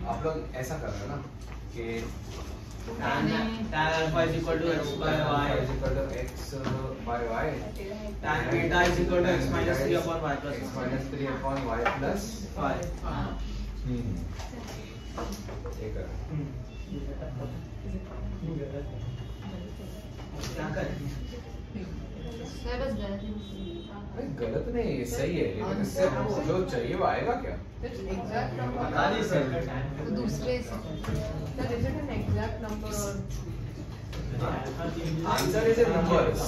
आप लोग ऐसा कर रहे हो ना कि tan alpha is equal to x by y is equal to x by y, tan beta is equal to x minus 3 upon y plus x minus 3 upon y plus 5. ये कर क्या करें? गलत नहीं, सही है, लेकिन इससे जो चाहिए वो आएगा क्या? बता नहीं सकते। दूसरे आंसर इज नंबर्स।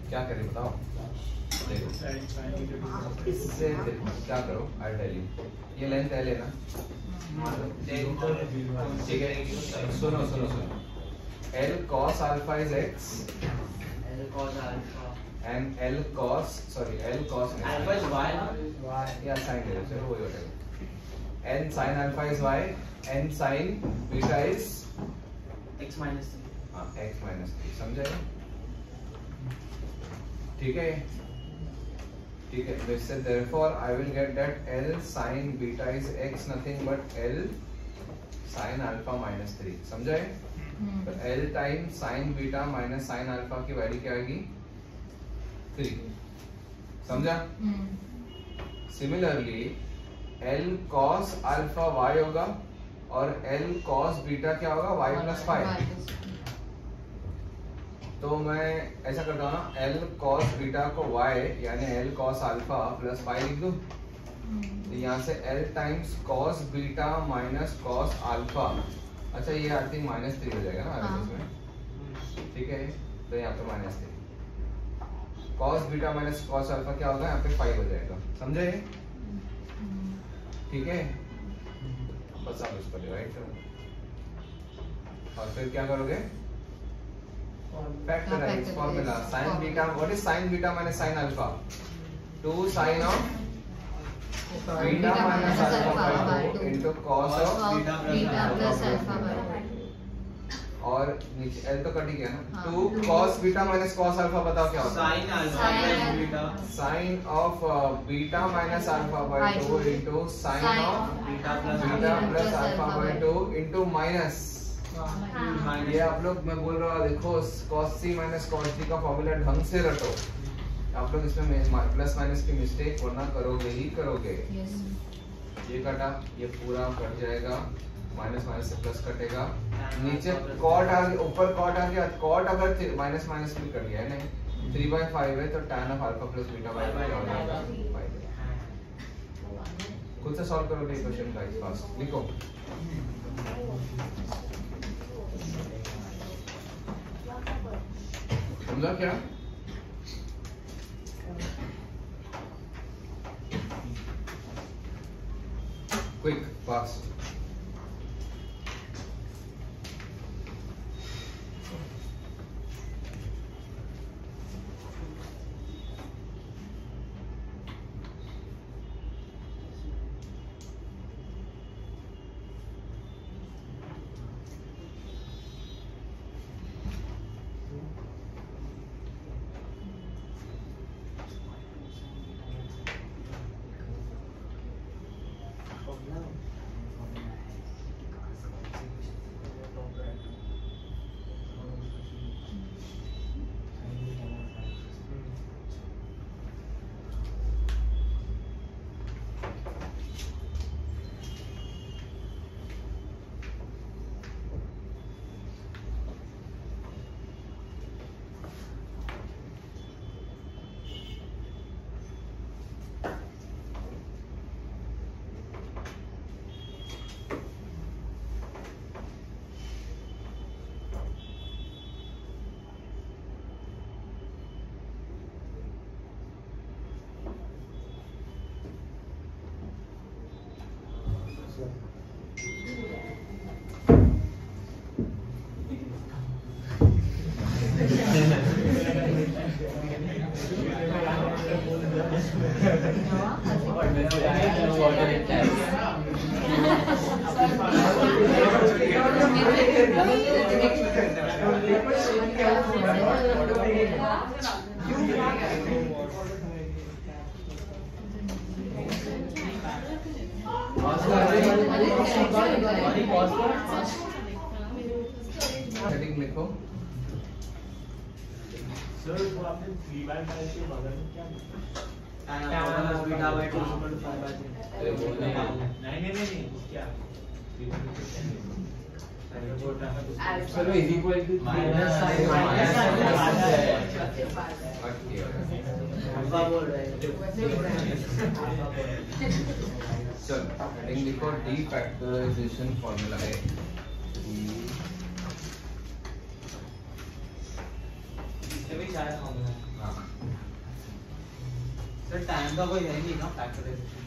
क्या करें बताओ? देखो इससे क्या करो, आई टेल यू, ये लेंथ है लेना, ठीक है? सुनो सुनो सुनो, L cos alpha is x L cos alpha and L cos alpha is y ना? या sin ले लो, चलो वही हो जाएगा। N sin alpha is y, N sin beta is x minus 3. हाँ x minus 3, समझे? ठीक है, ठीक है। तो इससे therefore I will get that L sin beta is x nothing but L sin alpha minus 3, समझे? तो L time sin beta minus sin alpha की वैल्यू क्या आएगी? 3, समझा? Similarly L cos alpha y होगा और L cos beta क्या होगा? y plus 5। तो मैं ऐसा करता हूँ ना, L cos बीटा को y यानी L cos अल्फा प्लस 5 लिख दूँ। तो यहाँ से L times cos beta minus cos alpha, अच्छा ये आई थिंक -3 हो जाएगा ना इसमें, ठीक है? तो यहाँ पे -3 cos beta minus cos alpha क्या होगा? यहाँ पे 5 हो जाएगा, समझे? ठीक है, बस आप इसको डिवाइड करो और फिर क्या करोगे? Factorize formula sin beta. What is sin beta minus sin alpha? 2 sin of beta minus alpha by 2 into cos of beta plus alpha by 2 और नीचे L तो कट ही गया ना। 2 cos beta minus cos alpha बताओ क्या होता है? sin alpha plus beta. Sin of beta minus alpha by 2 into sin of beta plus alpha by 2 into minus। ये आप लोग, मैं बोल रहा हूँ देखो, cos c minus cos d का फॉर्मूला ढंग से रटो। आप लोग इसमें प्लस माइनस की मिस्टेक वरना करोगे ही करोगे। ये कटा, ये पूरा कट जाएगा, माइनस माइनस से प्लस कटेगा, नीचे cot आ गया, ऊपर cot आ गया, cot अगर माइनस माइनस भी कट गया है नहीं, 3/5 है तो tan of alpha plus beta by 5 हो जाएगा 5। खुद से सॉल्व करोगे क्वेश्चन गाइस, फास्ट लिखो। समझा क्या? Quick fast. हेडिंग लिखो। सर वो आपने 3/5 के बगल में क्या लिखा? नहीं क्या चलो इज इक्वल टू माइनस चलो हेडिंग लिखो डी फैक्टराइजेशन फॉर्मूला है। सर टाइम का कोई है नहीं ना फैक्टराइजेशन।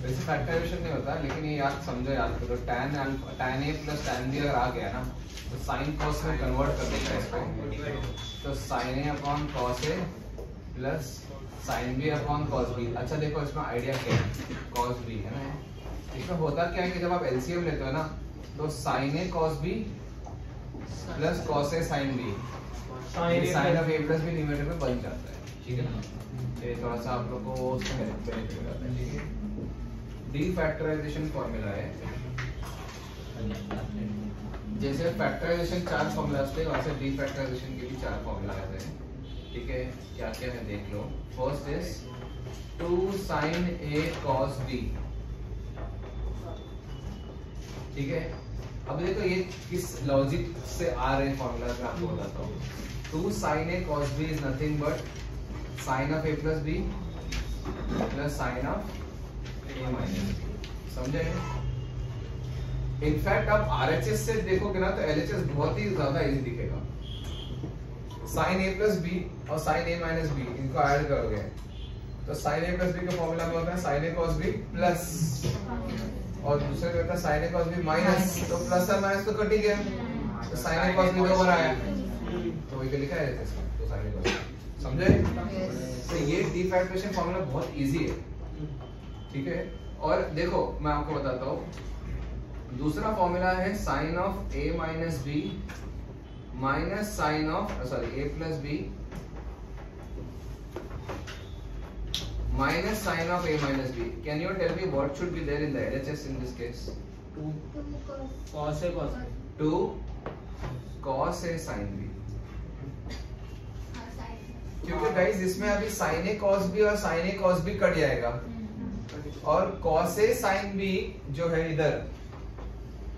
वैसे फैक्टराइजेशन नहीं होता, लेकिन ये याद समझो, याद करो tan a plus tan b अगर आ गया ना तो sin cos में कन्वर्ट कर देगा इसको। तो sin a upon cos a plus sin b upon cos b। अच्छा देखो इसमें आइडिया क्या है, cos b है ना। इसमें होता क्या है कि जब आप LCM लेते हो ना तो sin a cos b plus cos a sin b, sin of a plus b numerator में बन जाता है, ठीक है ना। ये थोड़ा सा आप लोग को उसमें बेनिफिट हो जाता है, ठीक है। डी फैक्टराइजेशन फॉर्मूला है, जैसे फैक्टराइजेशन 4 फॉर्मूलाज थे वैसे डी फैक्टराइजेशन के भी 4 फॉर्मूला आते हैं, ठीक है। क्या क्या है देख लो। First is 2 sin a cos b, ठीक है। अब देखो ये किस लॉजिक से आ रहे हैं फॉर्मूला, मैं आपको बताता हूँ। 2 sin a cos b is nothing but sin of a plus b plus sin of a minus b, समझे। इनफैक्ट आप RHS से देखोगे ना तो LHS बहुत ही ज्यादा इजी दिखेगा। sin a plus b और sin a minus b इनको ऐड करोगे तो sin a plus b का फॉर्मूला में होता है sin a cos b plus, और दूसरे में होता है sin a cos b minus, तो प्लस और माइनस तो कट ही गया, तो sin a cos b दो बार आया तो वही लिखा है LHS में, तो sin a cos b, समझे। तो ये डी फैक्टराइजेशन फॉर्मूला बहुत इजी है, ठीक है। और देखो मैं आपको बताता हूँ, दूसरा फॉर्मूला है sin of a minus b minus sin of a plus b minus sin of a minus b. Can you tell me what should be there in the LHS in this case? 2 cos a cos b, 2 cos a sin b, क्योंकि guys इसमें अभी sin a cos b और sin a cos b cut जाएगा और cos a sin b जो है इधर,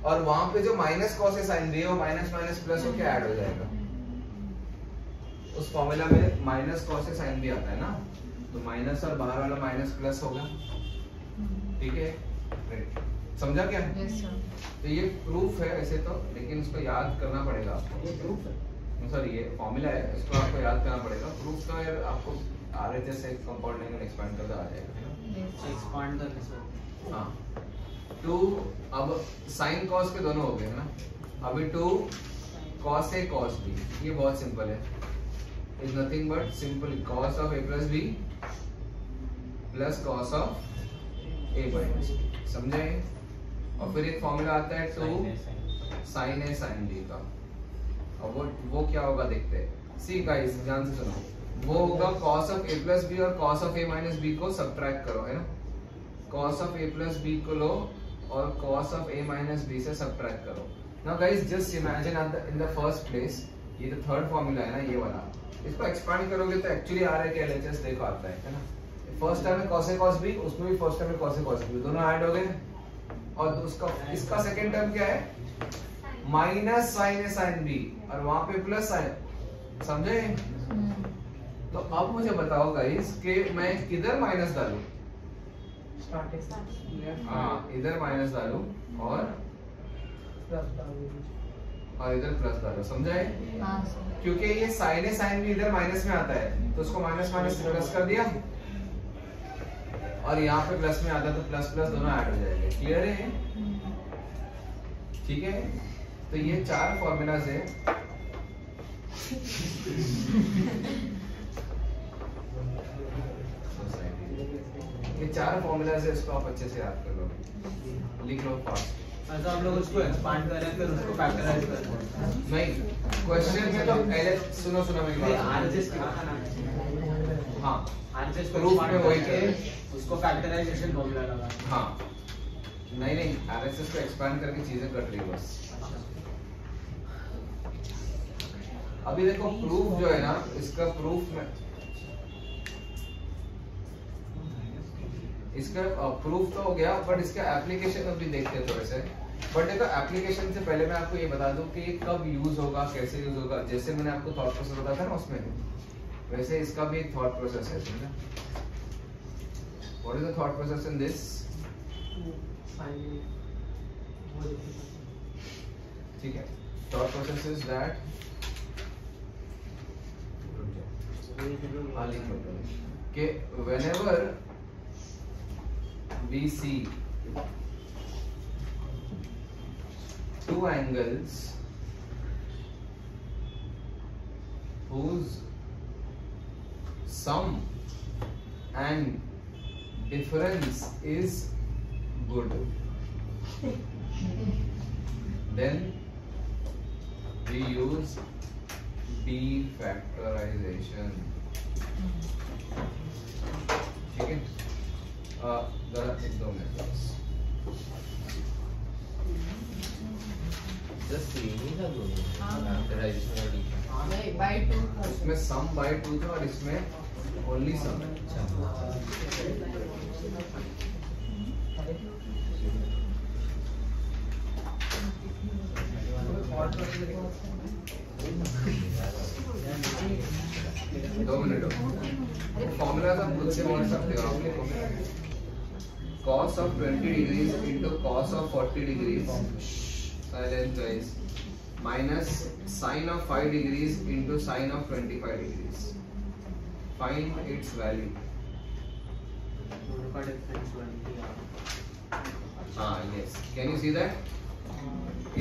और वहां पे जो minus cos a sin b है वो माइनस माइनस प्लस होके ऐड हो जाएगा। उस फॉर्मूला में minus cos a sin b आता है ना, तो माइनस और बाहर वाला माइनस प्लस होगा, ठीक है। समझा क्या? Yes sir. तो ये प्रूफ है वैसे तो, लेकिन उसको याद करना पड़ेगा आपको। ये प्रूफ है सॉरी ये फॉर्मूला है, इसको आपको याद करना पड़ेगा। प्रूफ तो यार आपको RHS से कंपाउंडिंग में एक्सपेंड करता आ जाएगा, है ना। एक्सपांड करने से। हाँ 2 अब sin cos के दोनों हो गए है ना। अभी 2 cos a cos b, ये बहुत सिंपल है, is nothing but simply cos of a plus b plus cos of a minus b, समझे। और फिर एक फॉर्मूला आता है 2 sin a sin b का। अब वो क्या होगा देखते हैं। सी गाइस ध्यान से सुनो, वो होगा cos of a plus b और cos of a minus b को सब्ट्रैक्ट करो, है ना। cos of a plus b को लो और cos of a minus b से सब्ट्रैक्ट करो। Now guys just imagine in the first place ये जो थर्ड फॉर्मूला है ना ये वाला, इसको एक्सपांड करोगे तो एक्चुअली आ रहा है कि LHS देखो आता है ना। फर्स्ट टर्म में cos a cos b, उसमें भी फर्स्ट टर्म में cos a cos b, दोनों ऐड हो गए। और उसका इसका सेकंड टर्म क्या है, minus sin a sin b और वहां पे प्लस sin, समझे। तो अब मुझे बताओ गाइस कि मैं किधर माइनस डालूं। हाँ इधर माइनस डालूं और इधर प्लस डालो, समझे। क्योंकि ये sin a sin b इधर माइनस में आता है तो उसको माइनस माइनस प्लस कर दिया, और यहाँ पे प्लस में आता है तो प्लस प्लस दोनों ऐड हो जाएंगे। क्लियर है? ठीक है। तो ये 4 फॉर्मूलाज है। ये 4 फॉर्मूलाज है, इसको आप अच्छे से याद कर लो, लिख लो फास्ट। अच्छा आप लोग उसको एक्सपांड करें फिर उसको फैक्टराइज करें। नहीं क्वेश्चन में तो LH सुनो मेरी बात। RHS का हाँ RHS को प्रूफ में वही है, उसको फैक्टराइजेशन फॉर्मूला लगा। हाँ नहीं RHS को एक्सपैंड करके चीजें कट रही है बस। अभी देखो प्रूफ जो है ना, इसका प्रूफ में इसका प्रूफ तो हो गया, बट इसका एप्लीकेशन अभी देखते हैं थोड़े से। बट देखो एप्लीकेशन से पहले मैं आपको ये बता दूं कि कब यूज होगा, कैसे यूज होगा। जैसे मैंने आपको थॉट प्रोसेस बताया था ना उसमें, वैसे इसका भी एक थॉट प्रोसेस है, समझा? What is the thought process in this? ठीक है, थॉट प्रोसेस इज दैट कि whenever we see two angles whose sum and difference is good, then we use defactorization. ठीक है, जरा एक दो मिनट बस। जस्ट नहीं था दोनों फैक्टराइजेशन और डिफरेंस नहीं बाय 2 इसमें सम बाय 2 था और इसमें ओनली सम है। दो मिनट फॉर्मूला आप खुद से बोल सकते हो। आपने cos of 20 degrees into cos of 40 degrees, silence guys, minus sin of 5 degrees into sin of 25 degrees. Find its value. दोनों का डिफरेंस 20 आ। हाँ yes, can you see that?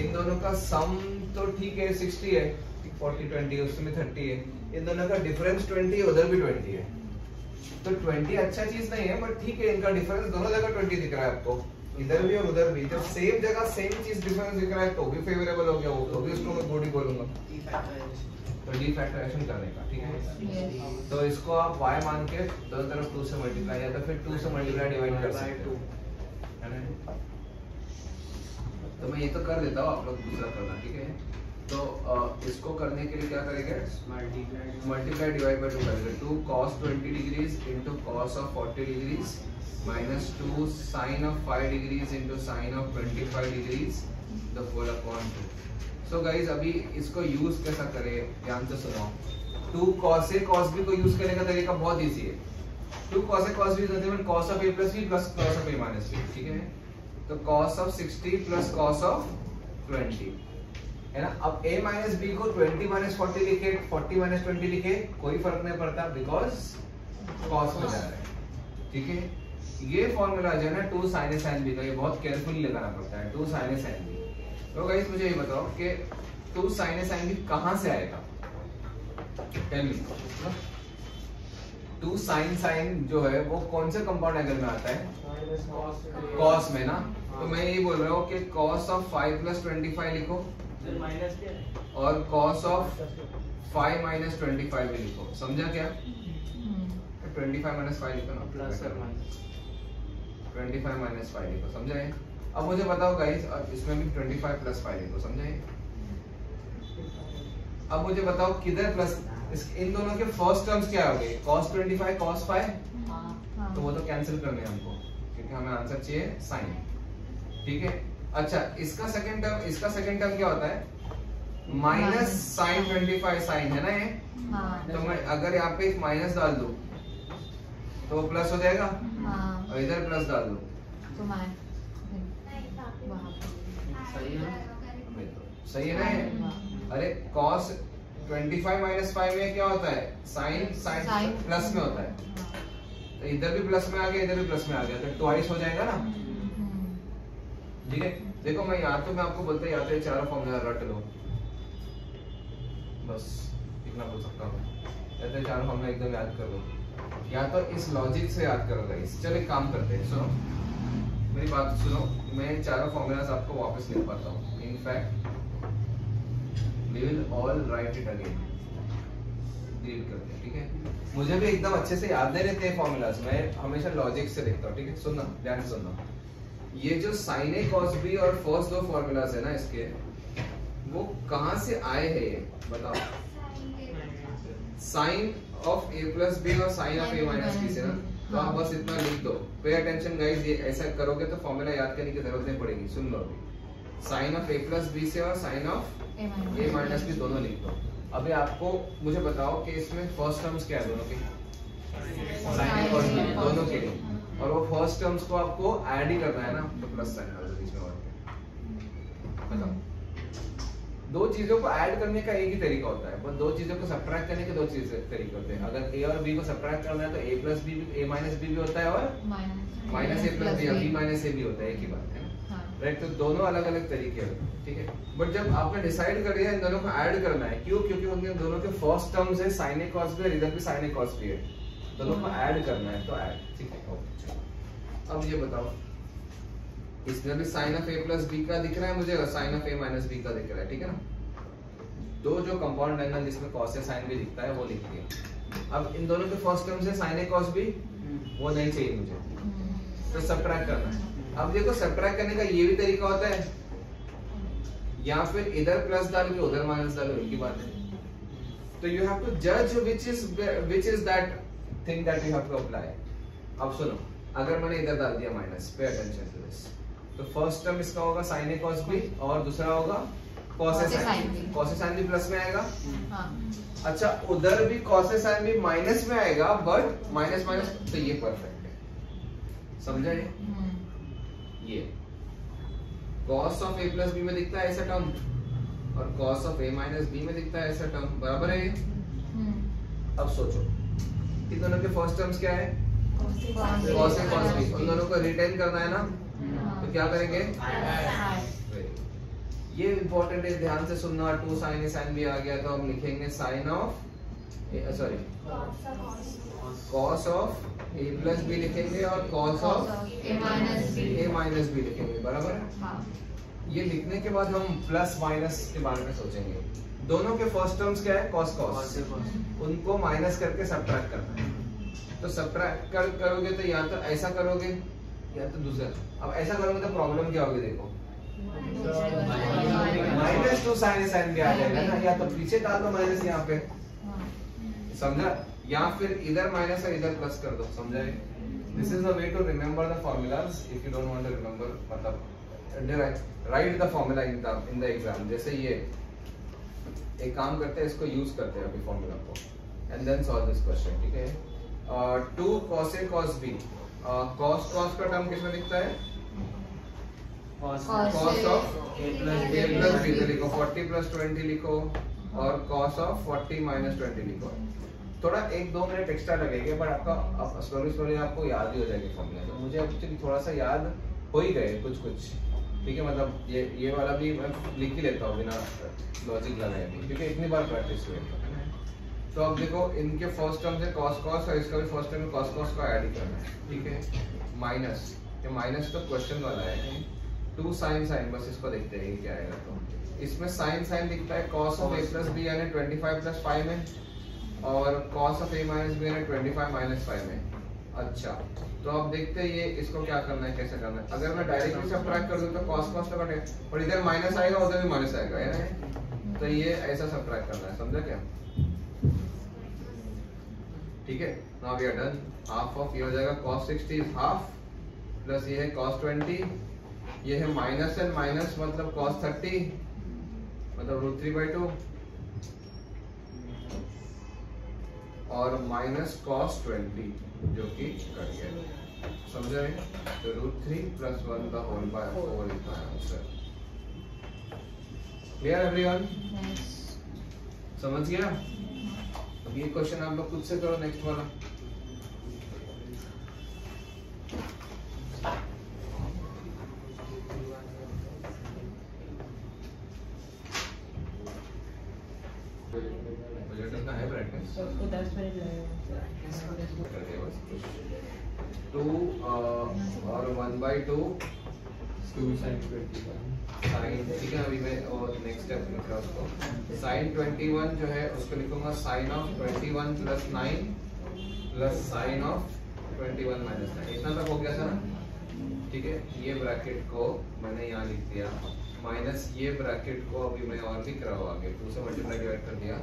इन दोनों का सम तो ठीक है 60 है, 40 20 उसमें 30 है। इन दोनों का डिफरेंस 20 है, उधर भी 20 है। तो 20 अच्छा चीज नहीं है, बट ठीक है, इनका डिफरेंस दोनों जगह 20 दिख रहा है आपको, इधर भी और उधर भी। जब सेम जगह सेम चीज डिफरेंस दिख रहा है तो भी फेवरेबल हो गया, वो तो भी उसको मैं गुड ही बोलूंगा। तो डीफैक्टराइजेशन करने का, ठीक है। तो इसको आप y मान के दोनों तरफ 2 से मल्टीप्लाई या तो फिर 2 से मल्टीप्लाई डिवाइड कर सकते हो, है ना। तो मैं ये तो कर देता हूँ, आप लोग दूसरा करना, ठीक है। तो इसको करने के लिए क्या करेंगे, मल्टीप्लाई डिवाइड बाय 2 करेंगे। 2 cos 20 degrees into cos of 40 degrees minus 2 sin of 5 degrees into sin of 25 degrees the whole upon 2। So guys अभी इसको यूज कैसा करें, ध्यान से सुनो। 2 cos a cos b को यूज करने का तरीका बहुत इजी है। 2 cos a cos b is nothing but cos of a plus b plus cos of a minus b, ठीक है। तो cos of 60 plus cos of 20 है ना। अब a minus b को 20 minus 40 लिखे, 40 minus 20 लिखे, कोई फर्क नहीं पड़ता बिकॉज cos में जा रहा है, ठीक है। ये फॉर्मूला जो है ना 2 sin a sin b का, ये बहुत केयरफुली लगाना पड़ता है। 2 sin a sin b। तो गाइस मुझे ये बताओ कि 2 sin a sin b कहां से आएगा, टेल मी। 2 sin जो है वो कौन से कंपाउंड एंगल में आता है, cos में ना। तो मैं ये बोल रहा हूँ कि cos of 5 plus 25 लिखो और cos of 5 minus 25 में लिखो, समझा क्या? 25 minus 5 लिखो ना, प्लस और माइनस 25 minus 5 लिखो, समझा है? अब मुझे बताओ गाइस, और इसमें भी 25 plus 5 लिखो, समझा है? अब मुझे बताओ किधर प्लस, इन दोनों के फर्स्ट टर्म्स क्या हो गए, cos 25 cos 5, तो वो तो कैंसिल करने हैं हमको क्योंकि हमें आंसर चाहिए साइन, ठीक है। अच्छा इसका सेकंड टर्म क्या होता है, माइनस साइन 25 साइन है ना ये। तो मैं अगर यहाँ पे एक माइनस डाल दूं तो वो प्लस हो जाएगा, और इधर प्लस डाल दूं तो सही है ना। अरे cos 25 minus 5 में क्या होता है, साइन प्लस में होता है। तो इधर भी प्लस में आ गया, इधर भी प्लस में आ गया, तो ट्वाइस हो जाएगा ना, ठीक है। देखो मैं आपको बोलता या तो चारों फॉर्मूला रट लो, बस इतना बोल सकता हूँ, या तो चारों फॉर्मूला एकदम याद कर लो, या तो इस लॉजिक से याद करो गाइस। चलो एक काम करते हैं, सुनो मेरी बात सुनो, मैं चारों फॉर्मूलाज आपको वापस लिख पाता हूँ। In fact we will all write it again, read करते हैं, ठीक है। मुझे भी एकदम अच्छे से याद नहीं रहते हैं फॉर्मूलाज, मैं हमेशा लॉजिक से लिखता हूँ, ठीक है। सुनना ध्यान से सुनना, ये जो साइन ए कॉस बी और फर्स्ट दो फॉर्मूलाज है ना इसके, वो कहां से आए हैं ये बताओ? Sine of A plus B और sine of A minus B से ना। तो आप बस इतना लिख दो, पे अटेंशन गाइस, ये ऐसा करोगे तो फॉर्मूला याद करने की जरूरत नहीं पड़ेगी। सुन लो अभी, sine of A plus B से और sine of A minus B दोनों लिख दो। अभी आपको मुझे बताओ कि इसमें फर्स्ट टर्म्स क्या है दोनों के? साइन ए कॉस बी दोनों के लिए, और वो फर्स्ट टर्म्स को आपको ऐड ही करना है ना, तो प्लस साइन डाल दो बीच में। और बताओ, दो चीजों को ऐड करने का एक ही तरीका होता है, पर दो चीजों को सब्ट्रैक्ट करने के दो तरीके होते हैं। अगर ए और बी को सब्ट्रैक्ट करना है तो ए प्लस बी ए माइनस बी भी होता है और माइनस ए प्लस बी या बी माइनस ए भी होता है, एक ही बात है ना, राइट? तो दोनों अलग अलग तरीके हैं, ठीक है। बट जब आपने डिसाइड कर लिया इन दोनों को ऐड करना है, क्यों? क्योंकि उनके दोनों के फर्स्ट टर्म्स है साइन ए कॉस बी और इधर भी साइन ए कॉस बी है, दोनों को ऐड करना है तो ऐड, ठीक है। ओके, अब ये बताओ, इसमें भी sine of A plus B का दिख रहा है मुझे और sine of A minus B का दिख रहा है, ठीक है ना। दो जो कंपाउंड एंगल जिसमें कॉस ए साइन भी दिखता है वो लिख दिया। अब इन दोनों के फर्स्ट टर्म से साइन ए कॉस बी वो नहीं चाहिए मुझे, तो सब्ट्रैक्ट करना है। अब देखो, सब्ट्रैक्ट करने का ये भी तरीका होता है, या फिर इधर प्लस डाल के उधर माइनस डालो, एक ही बात है। तो यू हैव टू जज which is that thing that you have to apply. अब सुनो, अगर मैंने इधर डाल दिया minus, pay attention to this, तो फर्स्ट टर्म इसका होगा साइन ए कॉस बी और दूसरा होगा cos A sine B. Cos A sine B plus में आएगा, अच्छा उधर भी cos A sine B minus में आएगा, बट माइनस माइनस, तो ये परफेक्ट है, समझा? ये cos of A plus B में दिखता है ऐसा टर्म और cos of A minus B में दिखता है ऐसा टर्म, बराबर है ये? अब सोचो, इन दोनों के फर्स्ट टर्म्स क्या है? कॉस ए कॉस बी, उन दोनों को रिटेन करना है ना, तो क्या करेंगे? ये इंपॉर्टेंट है, ध्यान से सुनना। 2 साइन ए साइन बी आ गया तो हम लिखेंगे sine of sorry cos of A plus B लिखेंगे और cos of A minus B लिखेंगे, बराबर है? ये लिखने के बाद हम प्लस माइनस के बारे में सोचेंगे। दोनों के फर्स्ट टर्म्स क्या है? कॉस कॉस, उनको माइनस करके सब्ट्रैक्ट करना है। तो सब्ट्रैक्ट करोगे तो या तो ऐसा करोगे या तो दूसरा। अब ऐसा करोगे तो प्रॉब्लम क्या होगी? देखो, -2 साइन ए साइन बी आ जाएगा ना, या तो पीछे डाल दो माइनस यहाँ पे, समझा? या फिर इधर माइनस और इधर प्लस कर दो, समझा? This is the way to remember the formulas. If you don't want to remember, मतलब write the formula in the exam. जैसे ये एक काम करते हैं, इसको यूज करते हैं अभी फॉर्मूला को, and then solve this question, ठीक है? 2 cos a cos b, cos का टर्म किसमें दिखता है? cos of a plus b, तो लिखो 40 प्लस 20 लिखो, और cos ऑफ 40 माइनस 20 लिखो। थोड़ा 1-2 मिनट एक्स्ट्रा लगेंगे, बट आपका स्लोली आपको याद ही हो जाएगी फॉर्मूला। तो मुझे एक्चुअली थोड़ा सा याद हो ही गए कुछ, ठीक है? मतलब ये वाला भी मैं लिख ही लेता हूँ बिना लॉजिक लगाए भी, क्योंकि इतनी बार प्रैक्टिस हुई है। तो अब देखो, इनके फर्स्ट टर्म से cos cos और इसका भी फर्स्ट टर्म cos cos को ऐड करना है, ठीक है? माइनस, ये माइनस तो क्वेश्चन वाला है। 2 sin sin, बस इसको देखते हैं क्या आएगा। तो इसमें sin sin दिखता है cos of a plus b यानी 25 प्लस 5 में, और cos of a minus b यानी 25 माइनस 5 में। अच्छा, तो अब देखते हैं ये इसको क्या करना है, कैसे करना है। अगर मैं डायरेक्टली सब्ट्रैक्ट कर दूं तो cos cos तो कटे, और इधर माइनस आएगा उधर भी माइनस आएगा, है ना? तो ये ऐसा सब्ट्रैक्ट करना है, समझा क्या? ठीक है, now we are done. Half of ये हो जाएगा cos 60 इज हाफ, प्लस ये है cos 20, ये है माइनस एंड माइनस मतलब cos 30 मतलब √3/2, और माइनस cos 20 जो कि कट गया, समझ रहे? तो √3 + 1 का होल बाय 4 लिखा है आंसर। Clear everyone? समझ गया? अब ये क्वेश्चन आप लोग खुद से करो, नेक्स्ट वाला। प्रोजेक्टर का है ब्राइटनेस, उसको 10 मिनट लगेगा। 2 और 1/2 2 sin 21 साइन, ठीक है? अभी मैं और नेक्स्ट स्टेप लिख रहा हूँ उसको। साइन 21 जो है उसको लिखूंगा sine of 21 + 9 plus sine of 21 - 9। इतना तक हो गया था ना? ठीक है, ये ब्रैकेट को मैंने यहाँ लिख दिया माइनस ये ब्रैकेट को अभी मैं और लिख रहा हूँ आगे 2 से मल्टीप्लाई डिवाइड कर दिया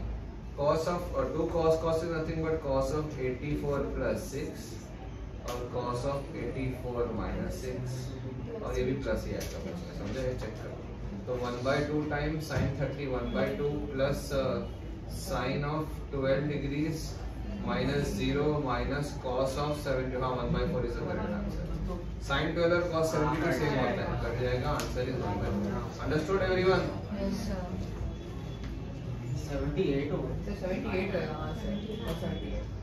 cos of 2 cos is nothing but cos of 84 plus 6 और cos of 84 minus 6 और ये भी प्लस ही आएगा बच्चे समझे चेक करो तो 1/2 times sin 30 1/2 plus sin of 12 degrees minus 0 minus cos of 70 हाँ 1/4 is the correct answer sin 12 और cos 70 का सेम होता है कट जाएगा answer is 1/4 understood everyone Yes, sir. 78 हो तो 78 है हाँ 78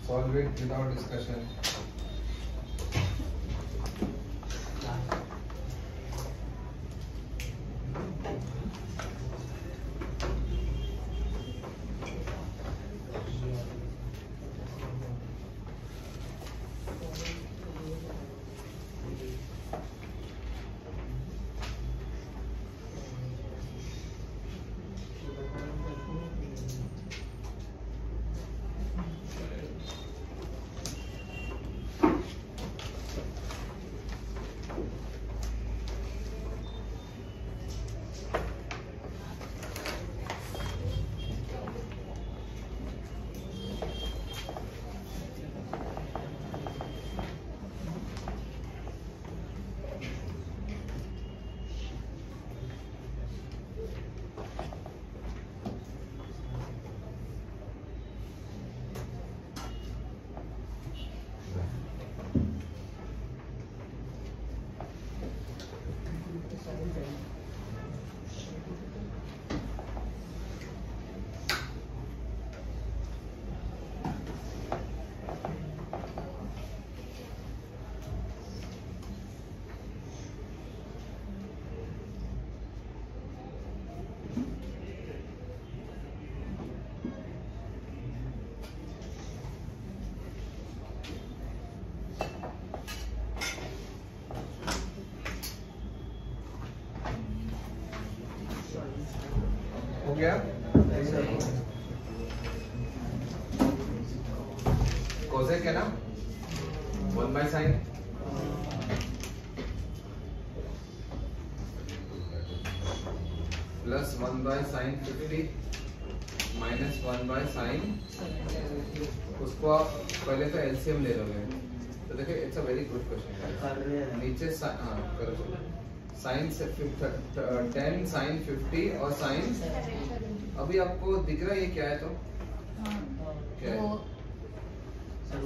solve it without discussion हो गया कोसेक है ना 1/sin plus 1/sin 50 minus 1/sin उसको आप पहले तो एलसीएम ले लोगे तो देखिए it's a very good question नीचे हाँ करो साइन 10 साइन 50 और साइन अभी आपको दिख रहा है ये क्या है तो क्या है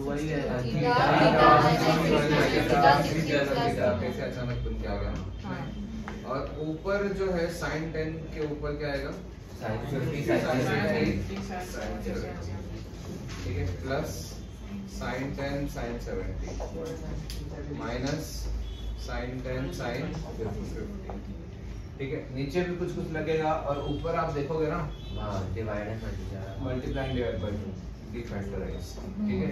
वही है कैसे अचानक बन के आ गया ना और ऊपर जो है साइन 10 के ऊपर क्या आएगा ठीक है plus sine 10 sine 70 minus sine 10 sine 50 ठीक है नीचे भी कुछ कुछ लगेगा और ऊपर आप देखोगे ना divide and multiply divide by 2 डिफैक्टराइज ठीक है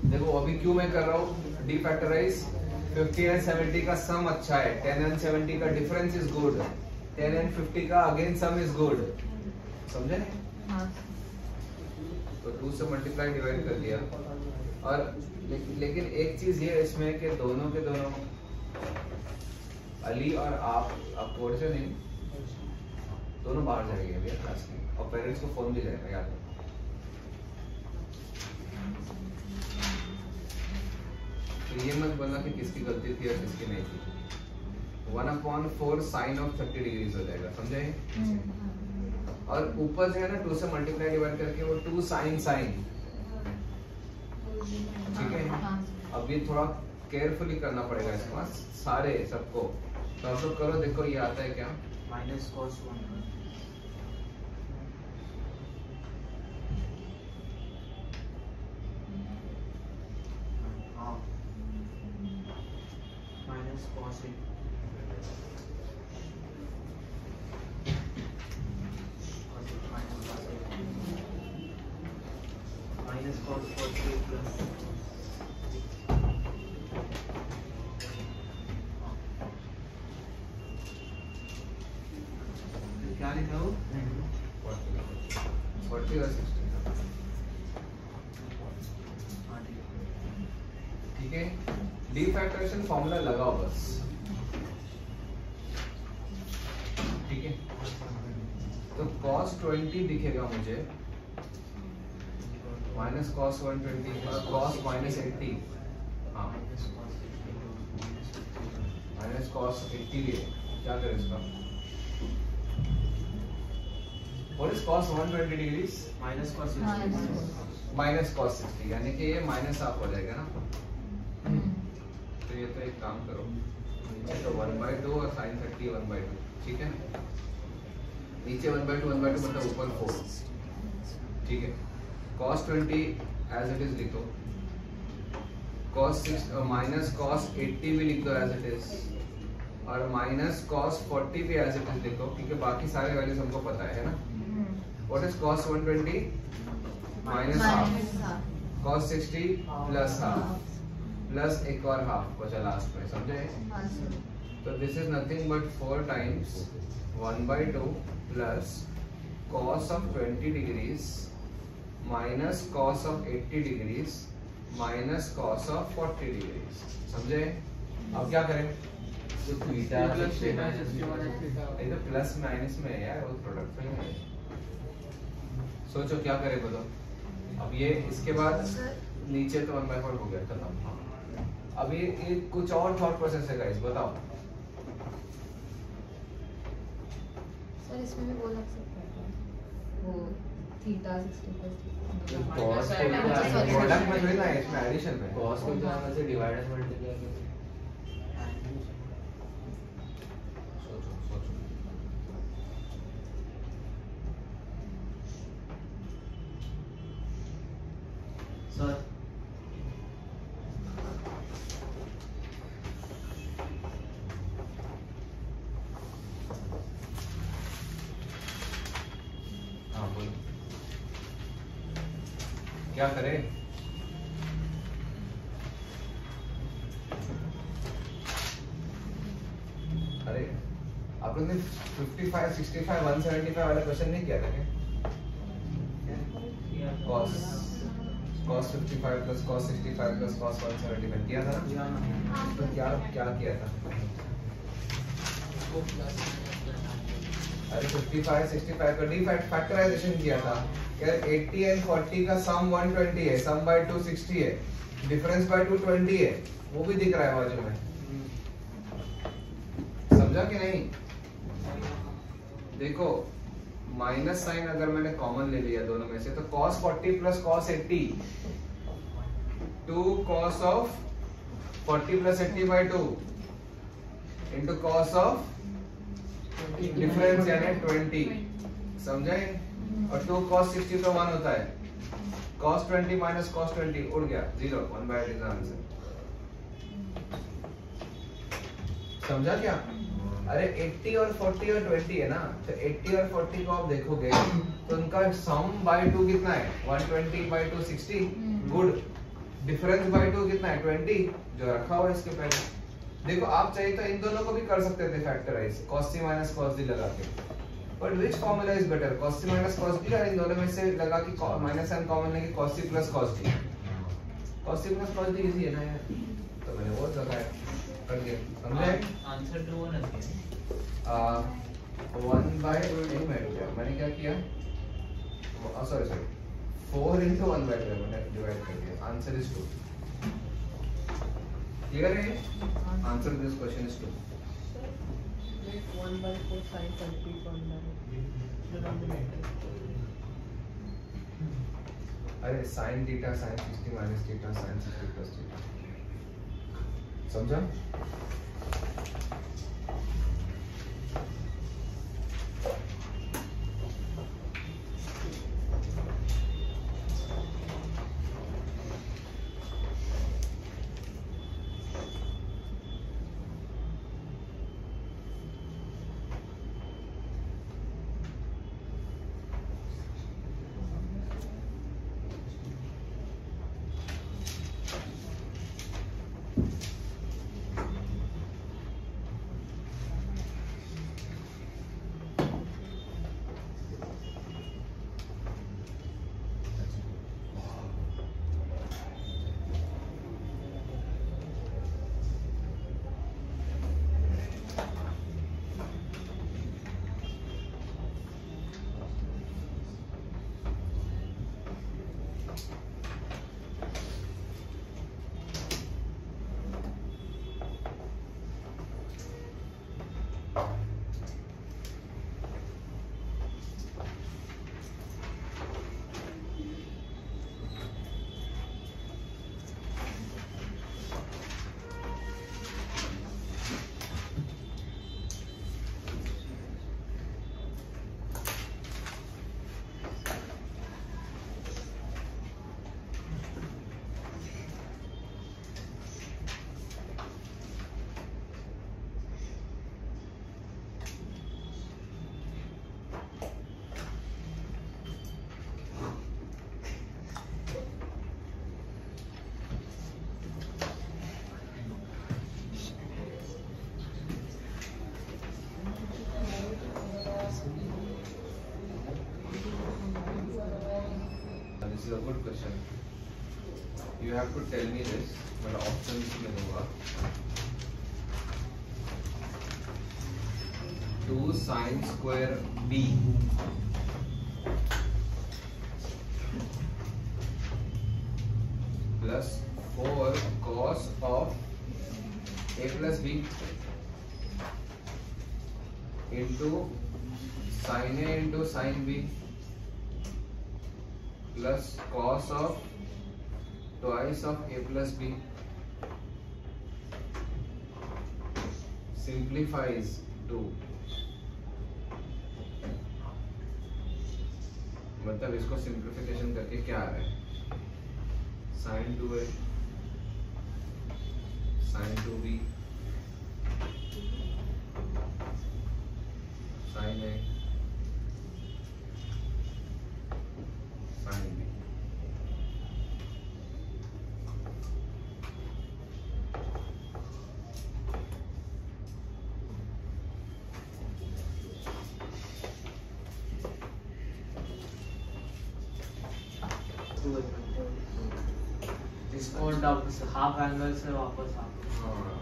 देखो अभी क्यों मैं कर रहा हूँ डिफैक्टराइज 50 एंड 70 का सम अच्छा है 10 एंड 70 का डिफरेंस इज गुड 10 एंड 50 का अगेन सम इज गुड समझे तो 2 से मल्टीप्लाई डिवाइड कर दिया और लेकिन एक चीज ये इसमें कि दोनों के दोनों अली और आप कोड से नहीं, दोनों बाहर जाएंगे अभी क्लास में, और पेरेंट्स को फोन भी जाएगा, याद रखो। तो ये मत बोलना कि किसकी गलती थी और किसकी नहीं थी। 1/4 साइन ऑफ 30 डिग्रीज हो जाएगा, समझे? और ऊपर जो है ना 2 से मल्टीप्लाई डिवाइड करके वो 2 साइन साइन, ठीक है? अब ये थोड़ा केयरफुली करना पड़ेगा इसका सारे सबको। तो आप लोग करो, देखो ये आता है क्या? Minus cos 1 minus cos 8 minus cos 48 plus क्या लिखा हो? 40 और 60, ठीक है? डी फैक्टराइजेशन फॉर्मूला लगाओ बस, ठीक है? तो cos 20 दिखेगा मुझे माइनस cos 120 और cos माइनस 80, हाँ माइनस cos 80 लिए क्या करें इसका? What is cos 120 degrees? Minus cos 60 minus cos 60, यानी कि ये माइनस हाफ हो जाएगा ना। तो ये तो एक काम करो, तो 1/2 और sin 30 1/2, ठीक है? नीचे 1/2 मतलब ऊपर 4, ठीक है? cos 20 एज इट इज लिखो, cos 6 माइनस cos 80 भी लिख दो एज इट इज, और माइनस cos 40 भी एज इट इज लिखो, क्योंकि बाकी सारे वैल्यूज हमको पता है ना? What is cos 120? Minus half. Cos 60 plus half. Plus एक और half बचा लास्ट में, समझे? तो this is nothing but 4 times 1/2 plus cos of 20 degrees minus cos of 80 degrees minus cos of 40 degrees, समझे? अब क्या करें? तो थीटा प्लस थीटा ये तो प्लस माइनस में है यार, वो प्रोडक्ट में है। सोचो क्या करे बोलो। अब ये इसके बाद नीचे तो 1/4 हो गया, खत्म। अब ये कुछ और थॉट प्रोसेस है गाइस, बताओ। सर इसमें भी वो लग सकता है, वो थीटा 60 प्लस प्रोडक्ट में जो है ना, इसमें एडिशन में cos को जाने से डिवाइड एंड मल्टीप्लाई करके सोचो सोचो। सर हाँ बोलो क्या करें? अरे आप लोग ने 55, 65, 175 वाला क्वेश्चन नहीं किया था क्या? cos 55 plus cos 65 plus cos 175 किया था ना? तो क्या क्या किया था? अरे 55, 65 का डी फैक्टराइजेशन किया था। यार 80 एंड 40 का सम 120 है, सम बाय 2 60 है, डिफरेंस बाय 2 20 है, वो भी दिख रहा है बाजू में। समझा कि नहीं? देखो माइनस साइन अगर मैंने कॉमन ले लिया दोनों में से, तो cos 40 plus cos 80, 2 cos of 40 plus 80 by 2 into cos of difference यानी 20, समझे? और 2 cos 60 तो 1 होता है, cos 20 minus cos 20 उड़ गया 0, 1/8 is the answer। समझा क्या? अरे 80 और 40 और 20 है ना, तो 80 और 40 को आप देखोगे तो उनका सम बाय 2 कितना है? 120 by 2 60, गुड। डिफरेंस बाय 2 कितना है? 20, जो रखा हुआ है इसके पहले। देखो आप चाहिए तो इन दोनों को भी कर सकते थे factorise, cos c minus cos d लगा के, but which formula is better, cos c minus cos d, या इन दोनों में से लगा कि माइनस साइन कॉमन लेके cos c plus cos d? cos c plus cos d easy है ना यार, तो मैंने वो लगाया कर दिया, समझे? आंसर 2 होना चाहिए। 1 by नहीं मैंने क्या किया, सॉरी 4 into 1 by 2 मैंने डिवाइड कर दिया, आंसर इज 2। क्लियर है? Answer this question is 2। 1/4 sin 30 1 denominator। अरे sin theta sin 60 minus theta sin 60 plus theta, समझा? This is a good question. You have to tell me this, but options में होगा 2 sin square b plus 4 cos of a plus b into sin a into sin b plus cos of twice of a plus b simplifies to, मतलब इसको simplification करके क्या आ रहा है, sin 2a sin 2b sin a sin b। इसको half angle से वापस हाँ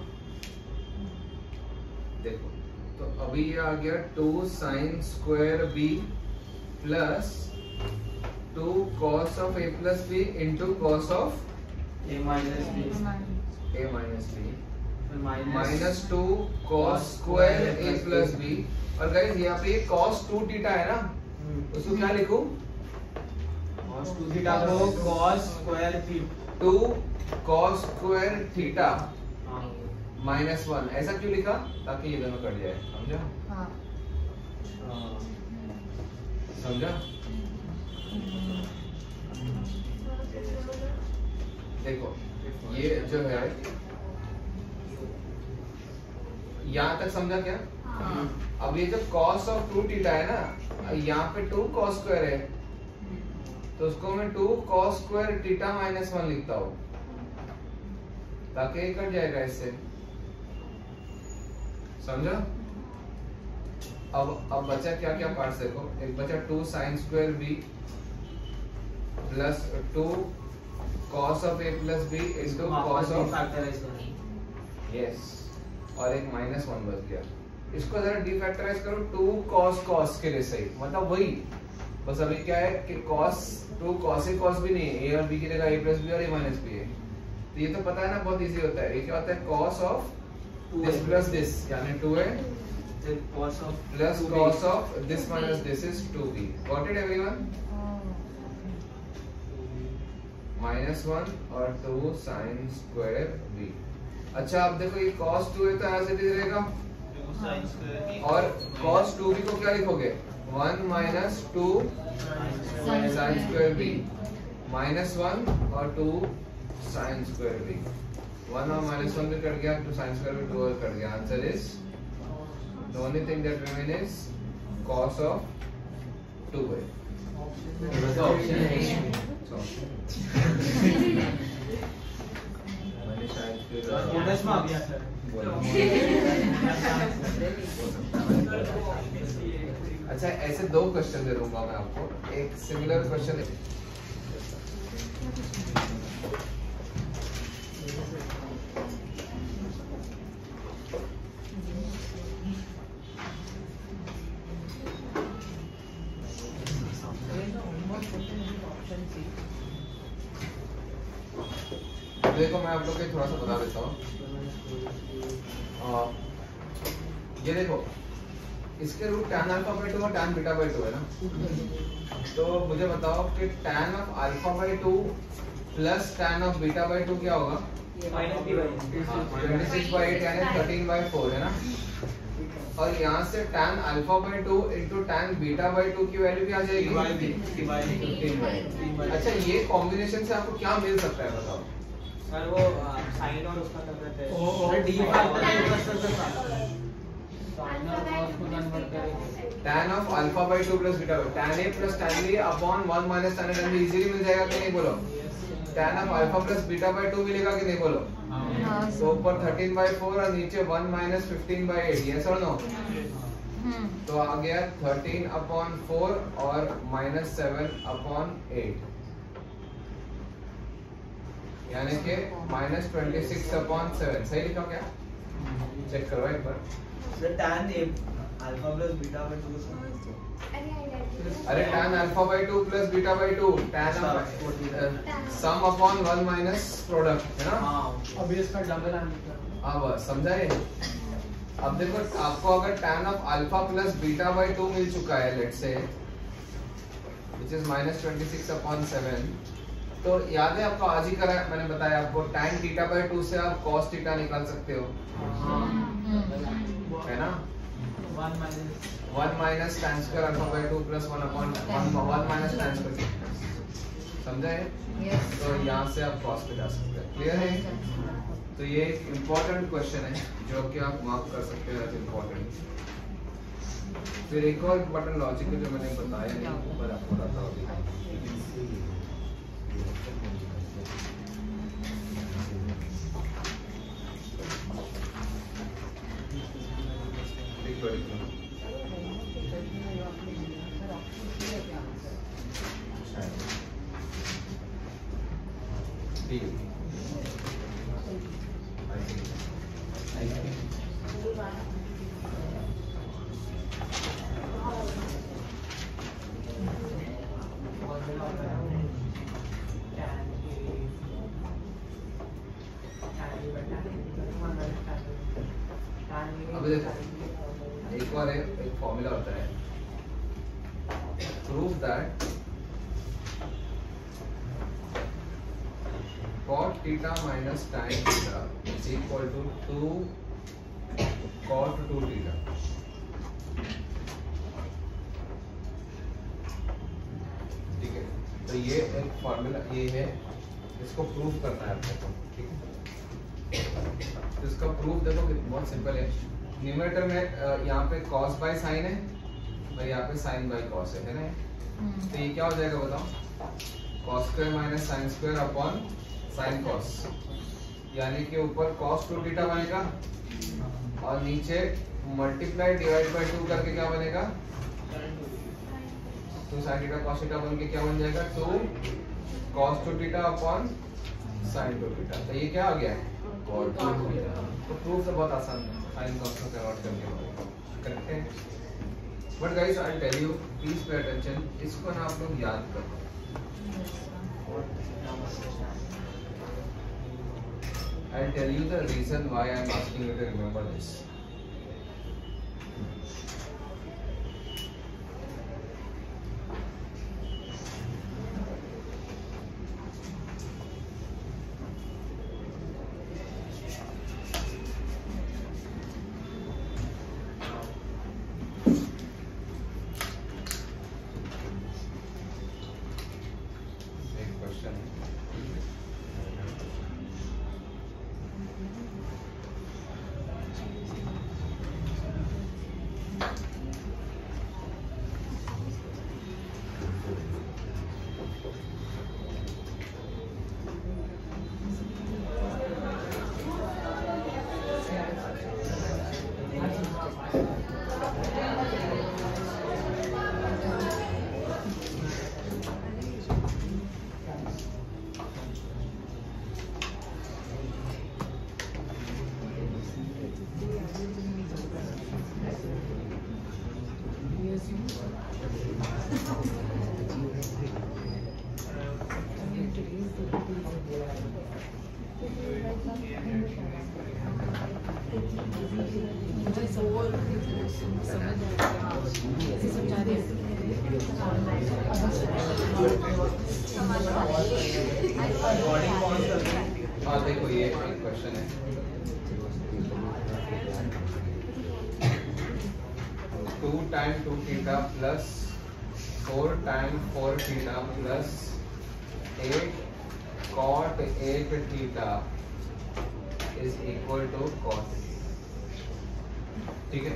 देखो, तो अभी ये आ गया 2 sin square b plus 2 cos of a plus b into cos of a minus b a minus b फिर minus 2 cos square a plus b। और गाइस यहाँ पे cos 2 थीटा है ना, उसको क्या लिखूं, cos 2 थीटा को cos square theta 2 cos square theta minus 1, ऐसा क्यों लिखा, ताकि ये दोनों कट जाए, समझा? हाँ समझा? देखो ये जो है यहाँ तक समझा क्या? अब ये जो cos of 2 थीटा है ना, यहाँ पे 2 cos स्क्वायर है, तो उसको मैं 2 cos स्क्वायर थीटा माइनस 1 लिखता हूँ, ताकि ये कट जाएगा इससे, समझा? अब बचा क्या क्या पार्ट्स देखो, एक बचा 2 sin square b plus 2 cos of a plus b into cos of factorise करो। यस, और एक -1 बच गया। इसको जरा डिफैक्टराइज करो 2 cos cos के लिए सही, मतलब वही, बस अभी क्या है कि cos 2 cos a cos भी नहीं है, a और b की जगह a plus b और a minus b है। तो ये तो पता है ना, बहुत इजी होता है। ये क्या होता है, cos of this plus this, यानी 2a cos of plus cos of this minus this is 2b. Got it everyone? -1 और 2 sin square b। अच्छा अब देखो ये cos 2a तो ऐसे भी रहेगा, sin square और cos 2b को क्या लिखोगे, 1 minus 2 sin square b, -1 और 2 sin square b। 1 और -1 भी कट गया, 2 sin square b 2 और कट गया। Answer is the only thing that remain is cos of 2a। Option है। मैंने शायद फिर बोनस मार्क्स अच्छा ऐसे 2 क्वेश्चन दे दूंगा मैं आपको, एक सिमिलर क्वेश्चन देखो, मैं आप लोग को थोड़ा सा बता देता हूँ। ये देखो, इसके रूट tan अल्फा बाई 2 और tan बीटा बाई 2 है ना, तो मुझे बताओ कि tan of alpha by 2 plus tan of beta by 2 क्या होगा, -26/8 यानी 13/4 है ना, और यहाँ से tan alpha by 2 into tan beta by 2 की वैल्यू क्या आ जाएगी, 15/8। अच्छा ये कॉम्बिनेशन से आपको क्या मिल सकता है बताओ। सर वो साइन और उसका कर देते हैं। Sir D tan of alpha by 2 plus beta by tan a plus tan b upon 1 minus tan a tan b easily मिल जाएगा कि नहीं बोलो। tan of alpha plus beta by 2 मिलेगा कि नहीं बोलो। तो ऊपर 13/4 और नीचे 1 minus 15/8, yes or no? तो आ गया 13/4 और -7/8, यानी कि -26/7। सही लिखा क्या? चेक करो एक बार। Sir tan a alpha plus beta by 2 अरे tan alpha by 2 plus beta by 2 tan sum upon 1 minus product है ना। अभी इसका डबल आंसर। अब समझाए। अब देखो आपको अगर tan of alpha plus beta by 2 मिल चुका है लेट्स से व्हिच इज -26/7, तो याद है आपको आज ही करा मैंने बताया आपको tan थीटा बाई 2 से आप cos थीटा निकाल सकते हो है ना। 1 minus tan square alpha by 2 plus 1 upon 1 minus tan square, समझे? तो यहाँ से आप cos पे जा सकते हैं। क्लियर है? तो ये एक इम्पोर्टेंट क्वेश्चन है जो कि आप मार्क कर सकते हो एज इम्पोर्टेंट। फिर एक और इम्पोर्टेंट लॉजिक जो मैंने बताया नहीं ऊपर आपको बताता हूँ। अभी देखो एक और एक फॉर्मूला होता है, prove that cot theta minus tan theta is equal to 2 cot 2 theta। ठीक है, तो ये एक फॉर्मूला ये है, इसको प्रूव करना है आपको। ठीक है, तो इसका प्रूफ देखो बहुत सिंपल है। न्यूमरेटर में यहाँ पे cos बाय साइन है और यहाँ पे साइन बाय cos है ना। तो ये क्या हो जाएगा बताओ, cos square minus sine square upon sine cos, यानी कि ऊपर cos 2 थीटा बनेगा और नीचे मल्टीप्लाई डिवाइड बाय 2 करके क्या बनेगा, 2 sin थीटा cos थीटा बन के क्या बन जाएगा, 2 cos 2 theta upon sin 2 theta. तो ये क्या आ गया cot 2 थीटा। तो प्रूफ तो बहुत आसान है, sin cos को कन्वर्ट करके करेक्ट है। But guys I tell you please pay attention, इसको ना आप लोग याद करो। I'll tell you the reason why I'm asking you to remember this. एक क्वेश्चन हाँ देखो ये एक क्वेश्चन है, 2 tan 2 theta plus 4 tan 4 theta plus 8 cot 8 theta is equal to cos। ठीक है,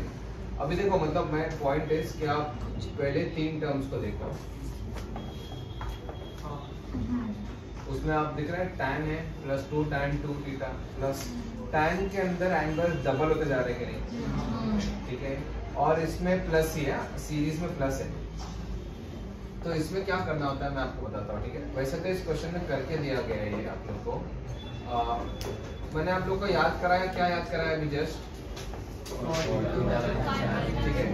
अभी देखो मतलब मैं पॉइंट इज कि आप पहले 3 टर्म्स को देखो, उसमें आप दिख रहा है tan है plus 2 tan 2 theta plus tan के अंदर एंगल डबल होते जा रहे हैं कि नहीं, ठीक है, और इसमें प्लस ही है, सीरीज में प्लस है। तो इसमें क्या करना होता है मैं आपको बताता हूँ, ठीक है। वैसे तो इस क्वेश्चन में करके दिया गया है ये आप लोग को, मैंने आप लोग को याद कराया, क्या याद कराया अभी जस्ट, ठीक है,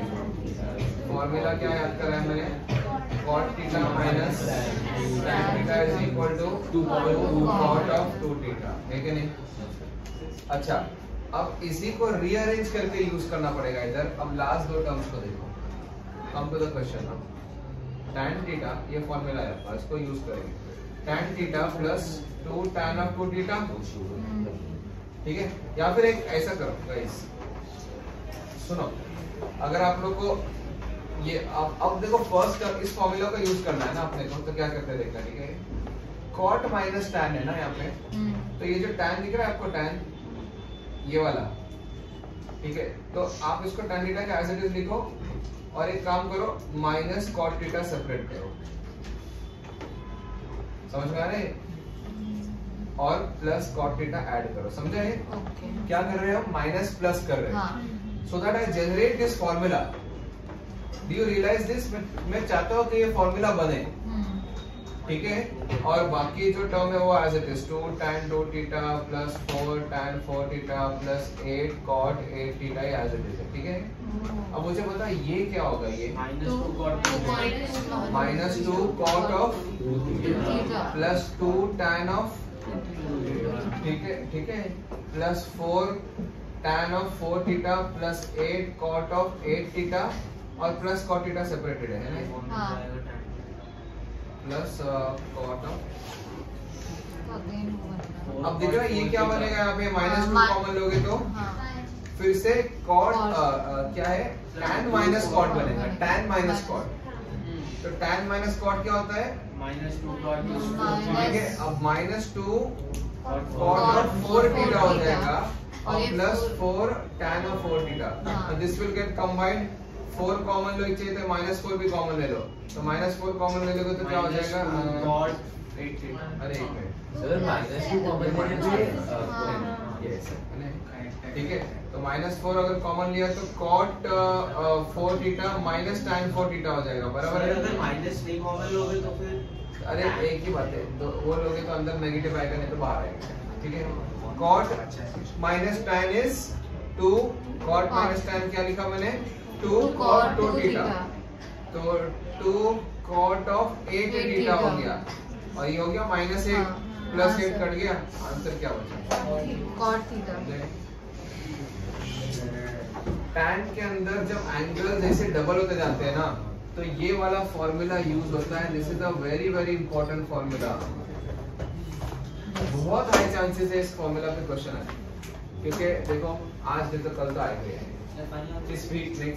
फॉर्मूला क्या याद कराया मैंने, cot theta minus tan theta is equal to 2 cot of 2 theta, है कि नहीं। अच्छा, अब इसी को रीअरेंज करके यूज करना पड़ेगा इधर। अब लास्ट 2 टर्म्स को देखो, कम टू द क्वेश्चन ना, tan थीटा ये फॉर्मूला है आपका, इसको यूज करेंगे, tan theta plus 2 tan of 2 theta, ठीक है। या फिर एक ऐसा करो गाइस, सुनो, अगर आप लोग को ये अब देखो फर्स्ट इस फॉर्मूला का यूज करना है ना अपने को, तो क्या करते हैं देखना, ठीक है, cot माइनस tan है ना यहाँ पे, तो ये जो tan दिख रहा है आपको, tan ये वाला, ठीक है, तो आप इसको tan थीटा का एज इट इज लिखो और एक काम करो माइनस cot थीटा सेपरेट करो, समझ में आ रहा है, और प्लस cot थीटा ऐड करो, समझे। क्या कर रहे हो, माइनस प्लस कर रहे हो, so that I generate this formula. Do you realise this, मैं चाहता हूँ कि ये फॉर्मूला बने, ठीक है, और बाकी जो टर्म है वो as it is 2 tan 2 theta plus 4 tan 4 theta plus 8 cot 8 theta as it is है, ठीक है। अब मुझे बता ये क्या होगा, ये minus 2 cot of plus 2 tan of, ठीक है, plus 4 tan of 4 theta plus 8 cot of 8 theta और प्लस cot थीटा सेपरेटेड है ना, प्लस cot ऑफ, अब दिख रहा है ये क्या बनेगा यहाँ पे, माइनस 2 कॉमन लोगे तो फिर से cot क्या है, tan माइनस cot बनेगा, tan माइनस cot, तो tan माइनस cot क्या होता है, -2 cot, ठीक है। अब -2 cot ऑफ 4 थीटा हो जाएगा और plus 4 tan of 4 theta, this will get combined, 4 common लो चाहिए तो -4 भी कॉमन ले लो, तो -4 कॉमन ले लोगे तो क्या हो जाएगा, cot 8 थीटा। अरे एक मिनट सर -2 कॉमन लेने पे ये ऐसे ठीक है। तो -4 अगर कॉमन लिया तो cot 4 theta minus tan 4 theta हो जाएगा, बराबर है। अगर माइनस नहीं कॉमन लोगे तो फिर अरे एक ही बात है, तो वो लोगे तो अंदर नेगेटिव आएगा, नहीं तो बाहर आएगा, ठीक है। cot minus tan is 2, cot minus tan क्या लिखा मैंने 2 cot 2 थीटा, तो 2 cot ऑफ 8 थीटा हो गया, और ये हो गया -1 प्लस 8 कट गया, आंसर क्या बचा cot थीटा। tan के अंदर जब एंगल जैसे डबल होते जाते हैं ना, तो ये वाला फॉर्मूला यूज होता है। This is a very very important formula, बहुत हाई चांसेस है इस फॉर्मूला पे क्वेश्चन आए, क्योंकि देखो आज नहीं तो कल तो आएंगे इस वीक नेक्स्ट